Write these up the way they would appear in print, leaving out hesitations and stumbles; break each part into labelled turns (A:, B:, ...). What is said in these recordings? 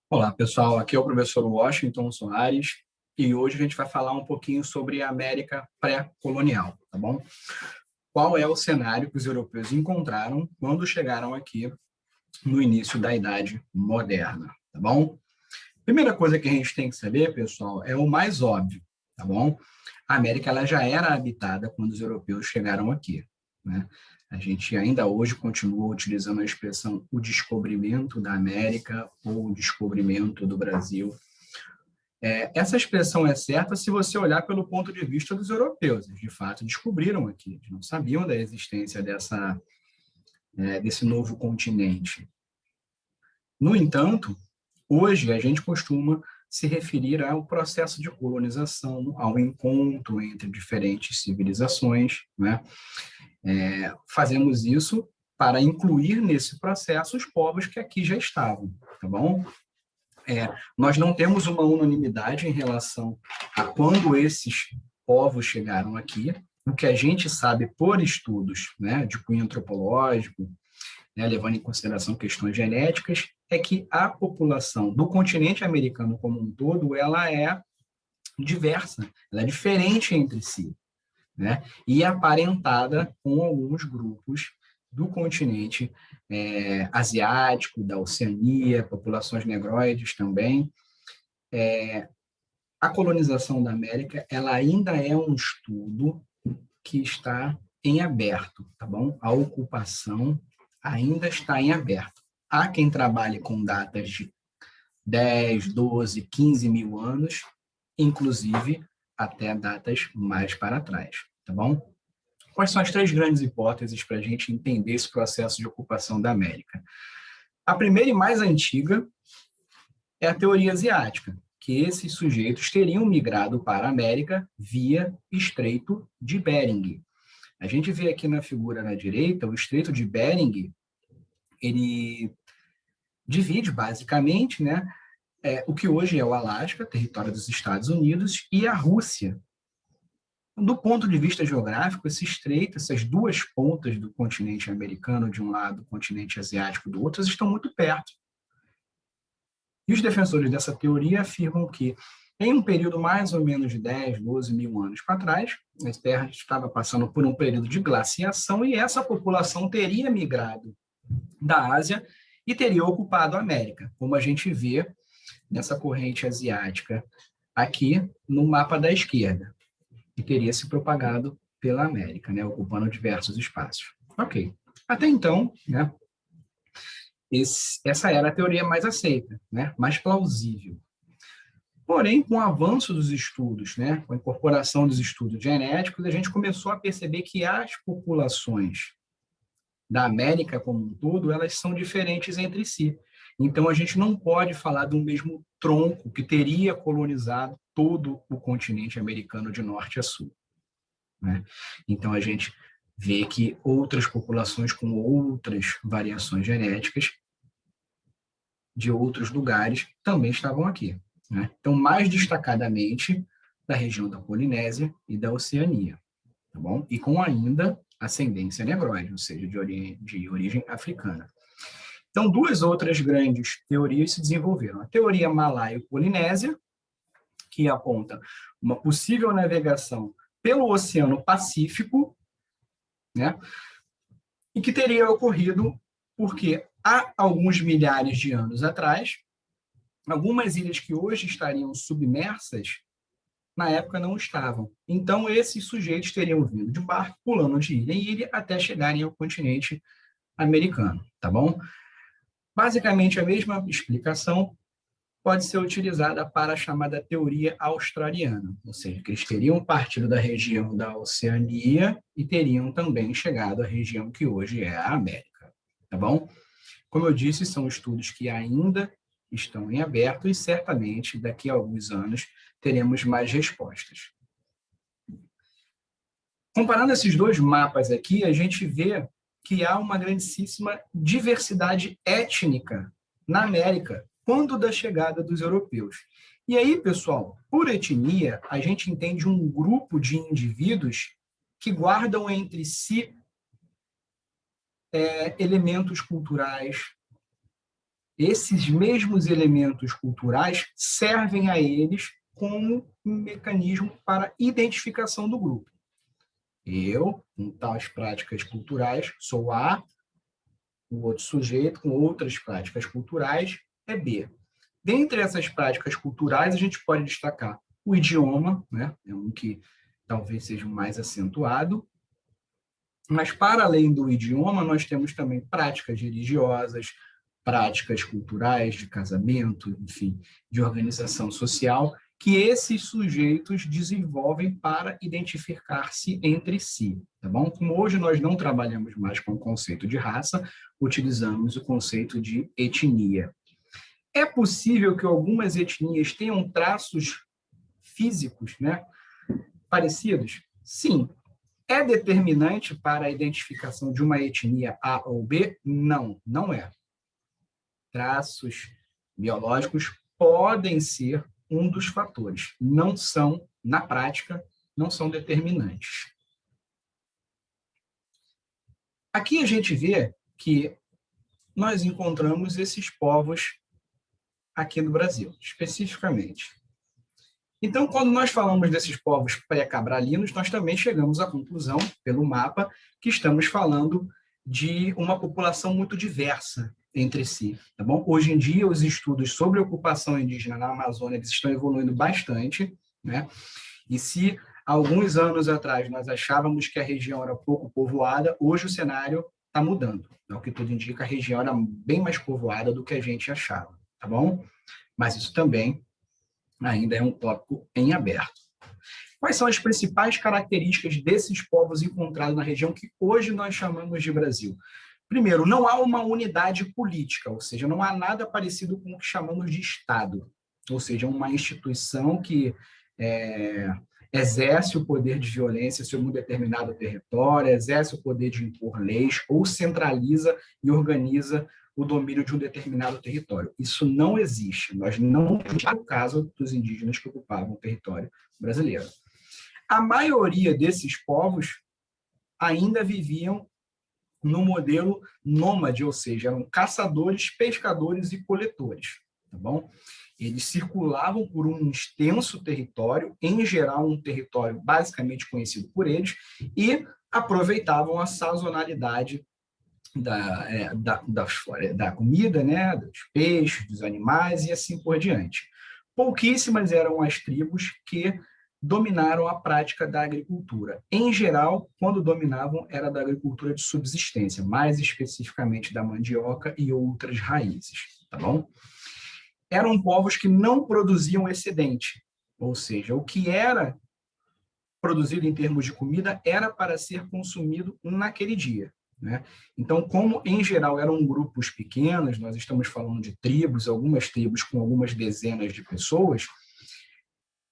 A: Olá, pessoal. Aqui é o professor Washington Soares e hoje a gente vai falar um pouquinho sobre a América pré-colonial, tá bom? Qual é o cenário que os europeus encontraram quando chegaram aqui no início da Idade Moderna, tá bom? Primeira coisa que a gente tem que saber, pessoal, é o mais óbvio, tá bom? A América ela já era habitada quando os europeus chegaram aqui, né? A gente ainda hoje continua utilizando a expressão o descobrimento da América ou o descobrimento do Brasil. Essa expressão é certa se você olhar pelo ponto de vista dos europeus. Eles, de fato, descobriram aqui, eles não sabiam da existência desse novo continente. No entanto, hoje a gente costuma se referir ao processo de colonização, ao encontro entre diferentes civilizações, né? Fazemos isso para incluir nesse processo os povos que aqui já estavam, tá bom? Nós não temos uma unanimidade em relação a quando esses povos chegaram aqui. O que a gente sabe por estudos, né, de cunho antropológico, né, levando em consideração questões genéticas, é que a população do continente americano como um todo, ela é diversa, ela é diferente entre si, né, e aparentada com alguns grupos do continente asiático, da Oceania, populações negroides também. A colonização da América, ela ainda é um estudo que está em aberto, tá bom? A ocupação ainda está em aberto. Há quem trabalhe com datas de 10, 12, 15 mil anos, inclusive até datas mais para trás, tá bom? Quais são as três grandes hipóteses para a gente entender esse processo de ocupação da América? A primeira e mais antiga é a teoria asiática, que esses sujeitos teriam migrado para a América via Estreito de Bering. A gente vê aqui na figura na direita, o Estreito de Bering, ele divide basicamente, né, o que hoje é o Alasca, território dos Estados Unidos, e a Rússia. Do ponto de vista geográfico, esse estreito, essas duas pontas do continente americano, de um lado, o continente asiático do outro, estão muito perto. E os defensores dessa teoria afirmam que, em um período mais ou menos de 10, 12 mil anos para trás, a Terra estava passando por um período de glaciação e essa população teria migrado da Ásia e teria ocupado a América, como a gente vê nessa corrente asiática aqui no mapa da esquerda, e teria se propagado pela América, né, ocupando diversos espaços. Ok. Até então, né, essa era a teoria mais aceita, né, mais plausível. Porém, com o avanço dos estudos, né, com a incorporação dos estudos genéticos, a gente começou a perceber que as populações da América como um todo, elas são diferentes entre si. Então, a gente não pode falar de um mesmo tronco que teria colonizado todo o continente americano de norte a sul, né? Então, a gente vê que outras populações com outras variações genéticas de outros lugares também estavam aqui, né? Então, mais destacadamente, da região da Polinésia e da Oceania, tá bom? E com ainda ascendência negroide, ou seja, de origem africana. Então, duas outras grandes teorias se desenvolveram. A teoria malaio-polinésia, que aponta uma possível navegação pelo Oceano Pacífico, né? E que teria ocorrido porque há alguns milhares de anos atrás, algumas ilhas que hoje estariam submersas, na época não estavam. Então, esses sujeitos teriam vindo de barco, pulando de ilha em ilha, até chegarem ao continente americano, tá bom? Basicamente, a mesma explicação pode ser utilizada para a chamada teoria australiana, ou seja, que eles teriam partido da região da Oceania e teriam também chegado à região que hoje é a América, tá bom? Como eu disse, são estudos que ainda estão em aberto e certamente daqui a alguns anos teremos mais respostas. Comparando esses dois mapas aqui, a gente vê que há uma grandíssima diversidade étnica na América quando da chegada dos europeus. E aí, pessoal, por etnia, a gente entende um grupo de indivíduos que guardam entre si elementos culturais, esses mesmos elementos culturais servem a eles como um mecanismo para identificação do grupo. Eu, com tais práticas culturais, sou A, o outro sujeito, com outras práticas culturais, é B. Dentre essas práticas culturais, a gente pode destacar o idioma, né? É um que talvez seja o mais acentuado, mas, para além do idioma, nós temos também práticas religiosas, práticas culturais de casamento, enfim, de organização social, que esses sujeitos desenvolvem para identificar-se entre si, tá bom? Como hoje nós não trabalhamos mais com o conceito de raça, utilizamos o conceito de etnia. É possível que algumas etnias tenham traços físicos, né, parecidos? Sim. É determinante para a identificação de uma etnia A ou B? Não, não é. Traços biológicos podem ser um dos fatores, não são, na prática, não são determinantes. Aqui a gente vê que nós encontramos esses povos aqui no Brasil, especificamente. Então, quando nós falamos desses povos pré-cabralinos, nós também chegamos à conclusão, pelo mapa, que estamos falando de uma população muito diversa entre si, tá bom? Hoje em dia, os estudos sobre ocupação indígena na Amazônia eles estão evoluindo bastante, né? E se alguns anos atrás nós achávamos que a região era pouco povoada, hoje o cenário está mudando. Ao que tudo indica, a região era bem mais povoada do que a gente achava, tá bom? Mas isso também ainda é um tópico em aberto. Quais são as principais características desses povos encontrados na região que hoje nós chamamos de Brasil? Primeiro, não há uma unidade política, ou seja, não há nada parecido com o que chamamos de Estado, ou seja, uma instituição que exerce o poder de violência sobre um determinado território, exerce o poder de impor leis ou centraliza e organiza o domínio de um determinado território. Isso não existe. Nós não temos o caso dos indígenas que ocupavam o território brasileiro. A maioria desses povos ainda viviam no modelo nômade, ou seja, eram caçadores, pescadores e coletores, tá bom? Eles circulavam por um extenso território, em geral um território basicamente conhecido por eles, e aproveitavam a sazonalidade da comida, né, dos peixes, dos animais e assim por diante. Pouquíssimas eram as tribos que dominaram a prática da agricultura. Em geral, quando dominavam, era da agricultura de subsistência, mais especificamente da mandioca e outras raízes, tá bom? Eram povos que não produziam excedente, ou seja, o que era produzido em termos de comida era para ser consumido naquele dia, né? Então, como em geral eram grupos pequenos, nós estamos falando de tribos, algumas tribos com algumas dezenas de pessoas,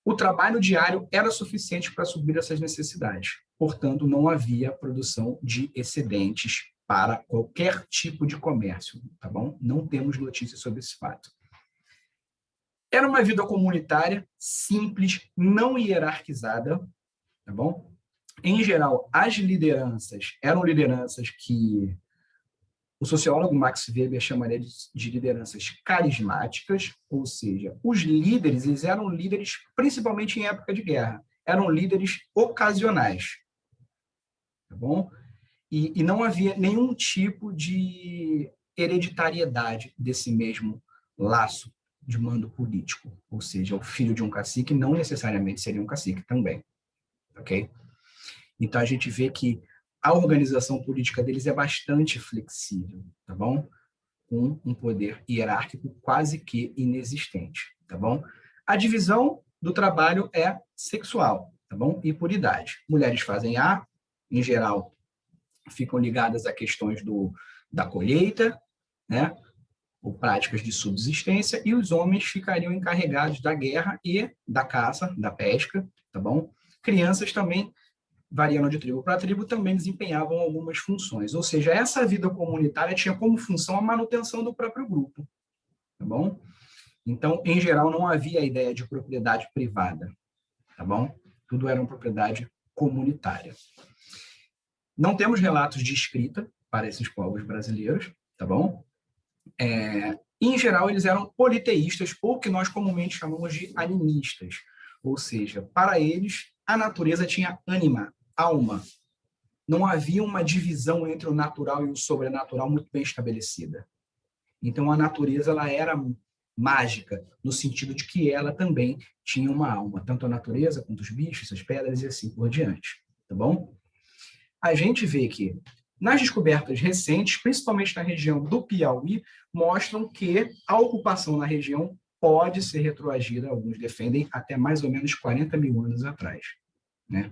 A: o trabalho diário era suficiente para suprir essas necessidades. Portanto, não havia produção de excedentes para qualquer tipo de comércio, tá bom? Não temos notícias sobre esse fato. Era uma vida comunitária, simples, não hierarquizada, tá bom? Em geral, as lideranças eram lideranças que o sociólogo Max Weber chamaria de lideranças carismáticas, ou seja, os líderes eles eram líderes principalmente em época de guerra, eram líderes ocasionais, tá bom? E não havia nenhum tipo de hereditariedade desse mesmo laço de mando político, ou seja, o filho de um cacique não necessariamente seria um cacique também, ok? Então a gente vê que a organização política deles é bastante flexível, tá bom? Com um poder hierárquico quase que inexistente, tá bom? A divisão do trabalho é sexual, tá bom? E por idade. Mulheres fazem A, em geral, ficam ligadas a questões da colheita, né? Ou práticas de subsistência, e os homens ficariam encarregados da guerra e da caça, da pesca, tá bom? Crianças também variando de tribo para tribo, também desempenhavam algumas funções. Ou seja, essa vida comunitária tinha como função a manutenção do próprio grupo, tá bom? Então, em geral, não havia a ideia de propriedade privada, tá bom? Tudo era uma propriedade comunitária. Não temos relatos de escrita para esses povos brasileiros, tá bom? Em geral, eles eram politeístas, ou que nós comumente chamamos de animistas. Ou seja, para eles, a natureza tinha ânima, alma. Não havia uma divisão entre o natural e o sobrenatural muito bem estabelecida. Então, a natureza ela era mágica, no sentido de que ela também tinha uma alma, tanto a natureza quanto os bichos, as pedras e assim por diante. Tá bom? A gente vê que nas descobertas recentes, principalmente na região do Piauí, mostram que a ocupação na região pode ser retroagida, alguns defendem, até mais ou menos 40 mil anos atrás, né?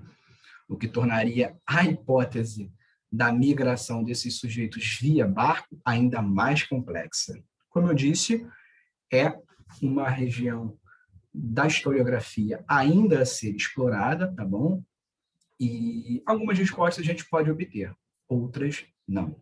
A: O que tornaria a hipótese da migração desses sujeitos via barco ainda mais complexa. Como eu disse, é uma região da historiografia ainda a ser explorada, tá bom? E algumas respostas a gente pode obter, outras não.